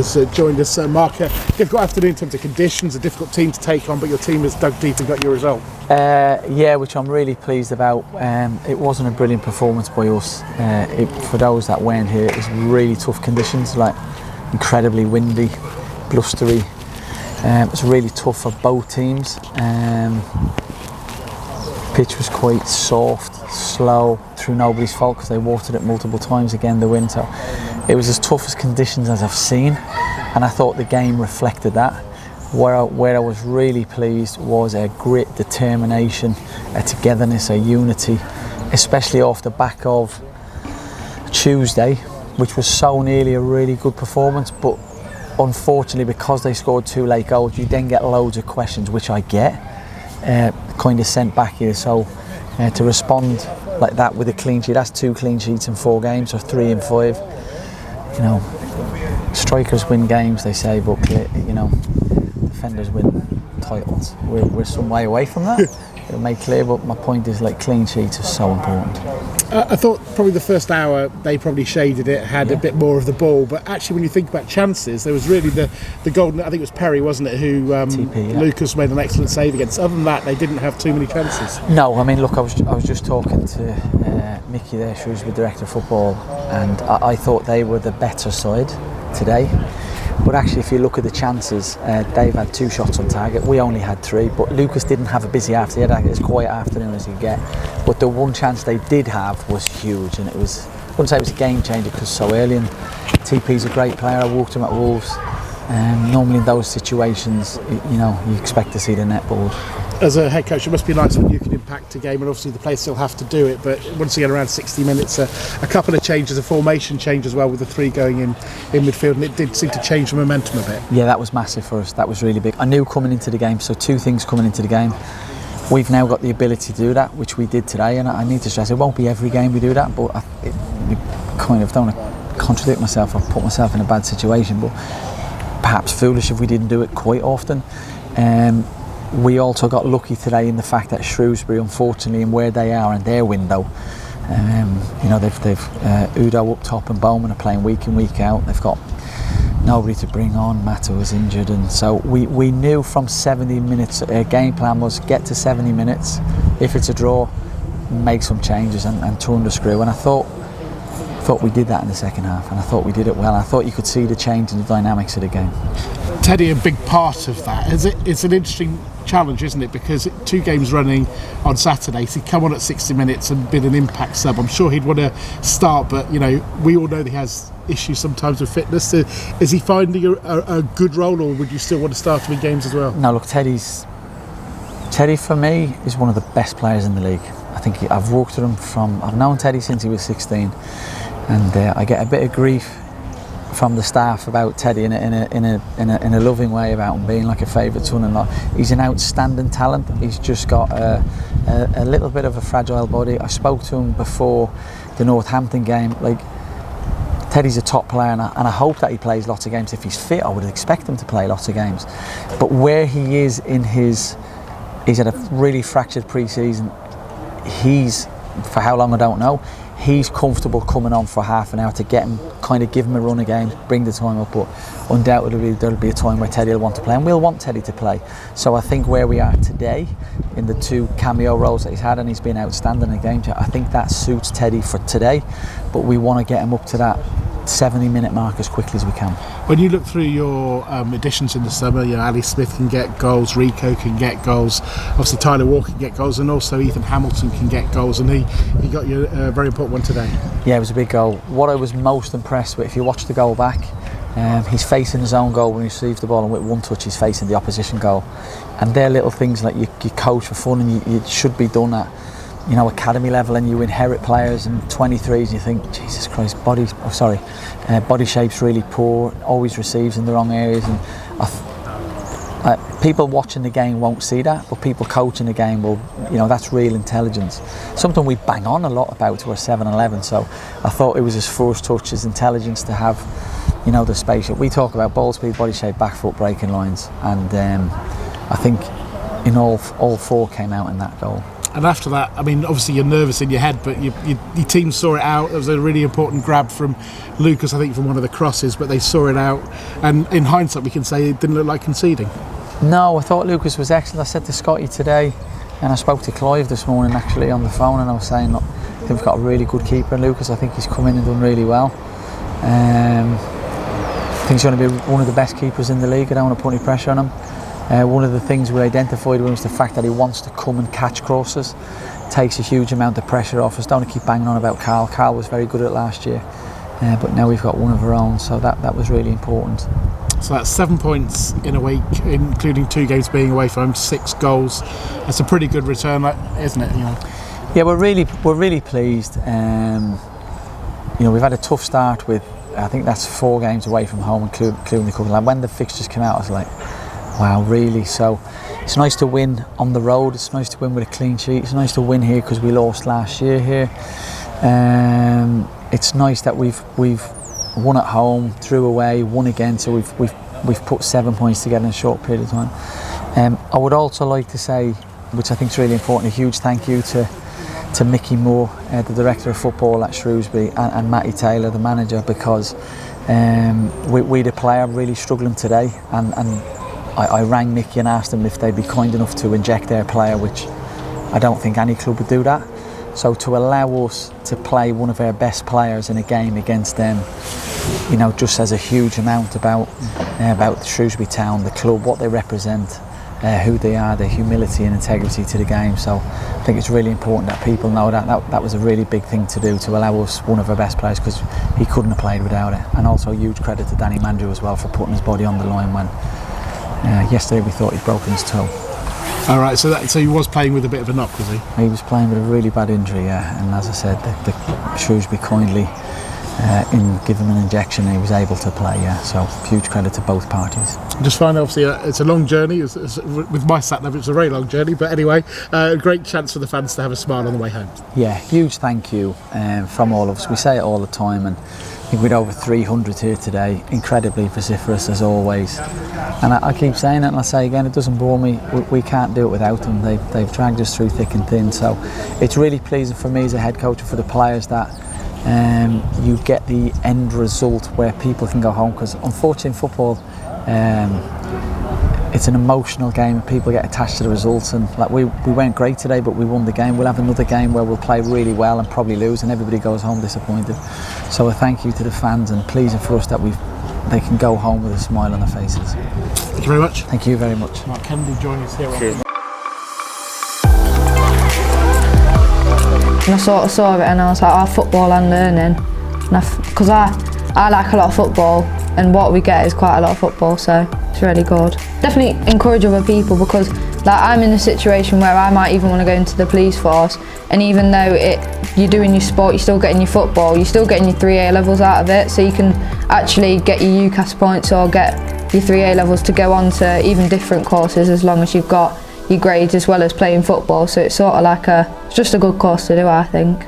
Has joined us, Mark. Difficult afternoon in terms of conditions, a difficult team to take on, but your team has dug deep and got your result. Yeah, which I'm really pleased about. It wasn't a brilliant performance by us. For those that weren't here, it was really tough conditions, like incredibly windy, blustery. It was really tough for both teams. Pitch was quite soft, slow, through nobody's fault because they watered it multiple times again, the wind. So it was as tough as conditions as I've seen, and I thought the game reflected that. Where I was really pleased was a grit, determination, a togetherness, a unity, especially off the back of Tuesday, which was so nearly a really good performance, but unfortunately because they scored 2 late goals, you then get loads of questions, which I get, kind of sent back here. So to respond like that with a clean sheet, that's 2 clean sheets in 4 games, or 3 in 5. You know, strikers win games, they say, but you know, defenders win titles. We're some way away from that. It'll make clear, but my point is, like, clean sheets are so important. I thought probably the first hour they probably shaded it, had a bit more of the ball, but actually when you think about chances, there was really the golden, I think it was Perry, wasn't it, who TP, Lucas made an excellent save against. Other than that, they didn't have too many chances. No, I mean, look, I was just talking to Mickey there, Shrewsbury Director of Football, and I thought they were the better side today. But actually, if you look at the chances, Dave had 2 shots on target. We only had 3, but Lucas didn't have a busy afternoon. He had as quiet afternoon as you get. But the one chance they did have was huge, and it was, I wouldn't say it was a game changer because it's so early. And TP's a great player. I walked him at Wolves. Normally in those situations, you know, you expect to see the net ball. As a head coach, it must be nice when you can impact a game, and obviously the players still have to do it, but once you get around 60 minutes, a couple of changes, a formation change as well, with the 3 going in midfield, and it did seem to change the momentum a bit. Yeah, that was massive for us. That was really big. I knew coming into the game, so 2 things coming into the game. We've now got the ability to do that, which we did today, and I need to stress, it won't be every game we do that, but I kind of don't want to contradict myself or put myself in a bad situation, but perhaps foolish if we didn't do it quite often. We also got lucky today in the fact that Shrewsbury, unfortunately, and where they are in their window, you know, they've Udo up top and Bowman are playing week in, week out. They've got nobody to bring on. Mato was injured, and so we knew from 70 minutes, game plan was get to 70 minutes. If it's a draw, make some changes and turn the screw. And I thought we did that in the second half, and I thought we did it well. I thought you could see the change in the dynamics of the game. Teddy, a big part of that. It's an interesting challenge, isn't it? Because 2 games running on Saturday, so he'd come on at 60 minutes and been an impact sub. I'm sure he'd want to start, but you know, we all know that he has issues sometimes with fitness. Is he finding a good role, or would you still want to start him in games as well? No, look, Teddy for me is one of the best players in the league. I think I've walked with him I've known Teddy since he was 16, and I get a bit of grief from the staff about Teddy in a loving way, about him being like a favourite son-in-law. He's an outstanding talent. He's just got a little bit of a fragile body. I spoke to him before the Northampton game. Like, Teddy's a top player, and I hope that he plays lots of games. If he's fit, I would expect him to play lots of games. But where he is he's had a really fractured pre-season. He's, for how long I don't know, he's comfortable coming on for half an hour to get him, kind of give him a run of games, bring the time up, but undoubtedly there'll be a time where Teddy will want to play, and we'll want Teddy to play. So I think where we are today, in the 2 cameo roles that he's had, and he's been outstanding in the game, I think that suits Teddy for today, but we want to get him up to that 70-minute mark as quickly as we can. When you look through your additions in the summer, you know, Ali Smith can get goals, Rico can get goals, obviously Tyler Walker can get goals, and also Ethan Hamilton can get goals, and he got you a very important one today. Yeah, it was a big goal. What I was most impressed with, if you watch the goal back, he's facing his own goal when he receives the ball, and with 1 touch he's facing the opposition goal, and they're little things like you coach for fun, and you should be done at, you know, academy level, and you inherit players and 23s and you think, Jesus Christ, body shape's really poor, always receives in the wrong areas, and people watching the game won't see that, but people coaching the game will, you know, that's real intelligence. Something we bang on a lot about to our 7-11, so I thought it was his first touch, his intelligence to have, you know, the space. We talk about ball speed, body shape, back foot, breaking lines, and I think in all 4 came out in that goal. And after that, I mean, obviously you're nervous in your head, but your team saw it out. There was a really important grab from Lucas, I think, from one of the crosses, but they saw it out. And in hindsight, we can say it didn't look like conceding. No, I thought Lucas was excellent. I said to Scotty today, and I spoke to Clive this morning actually on the phone, and I was saying, look, I think we've got a really good keeper in Lucas. I think he's come in and done really well. I think he's going to be one of the best keepers in the league. I don't want to put any pressure on him. One of the things we identified was the fact that he wants to come and catch crosses. Takes a huge amount of pressure off us. Don't want to keep banging on about Carl. Carl was very good at it last year, but now we've got one of our own, so that was really important. So that's 7 points in a week, including 2 games being away from home, 6 goals. That's a pretty good return, isn't it? Yeah, we're really pleased. We've had a tough start with, I think that's 4 games away from home, including the couple. And when the fixtures came out, I was like, wow, really? So it's nice to win on the road. It's nice to win with a clean sheet. It's nice to win here because we lost last year here. It's nice that we've won at home, drew away, won again. So we've put 7 points together in a short period of time. I would also like to say, which I think is really important, a huge thank you to Mickey Moore, the director of football at Shrewsbury, and Matty Taylor, the manager, because we the player really struggling today, and I rang Mickey and asked them if they'd be kind enough to inject their player, which I don't think any club would do that. So to allow us to play one of our best players in a game against them, just says a huge amount about Shrewsbury Town, the club, what they represent, who they are, their humility and integrity to the game. So I think it's really important that people know that was a really big thing to do, to allow us one of our best players, because he couldn't have played without it. And also huge credit to Danny Mandrew as well for putting his body on the line when yesterday we thought he'd broken his toe. All right, so he was playing with a bit of a knock, was he? He was playing with a really bad injury, yeah. And as I said, the Shrewsbury kindly in giving him an injection, he was able to play, yeah. So huge credit to both parties. Just find, obviously, it's a long journey. With my sat nav, it's a very long journey. But anyway, a great chance for the fans to have a smile on the way home. Yeah, huge thank you from all of us. We say it all the time, and I think we'd over 300 here today. Incredibly vociferous as always. And I keep saying it, and I say again, it doesn't bore me. We can't do it without them. They've dragged us through thick and thin. So it's really pleasing for me as a head coach and for the players that you get the end result where people can go home, because unfortunately in football it's an emotional game and people get attached to the results, and like we went great today but we won the game. We'll have another game where we'll play really well and probably lose, and everybody goes home disappointed. So a thank you to the fans, and pleasing for us that they can go home with a smile on their faces. Thank you very much. Thank you very much. Mark Kennedy joining us here. Cheers. And I sort of saw it and I was like, football and learning. Because I like a lot of football, and what we get is quite a lot of football, so it's really good. Definitely encourage other people, because I'm in a situation where I might even want to go into the police force, and even though you're doing your sport, you're still getting your football, you're still getting your 3A levels out of it, so you can actually get your UCAS points or get your 3A levels to go on to even different courses, as long as you've got your grades as well as playing football. So it's sort of like it's just a good course to do, I think.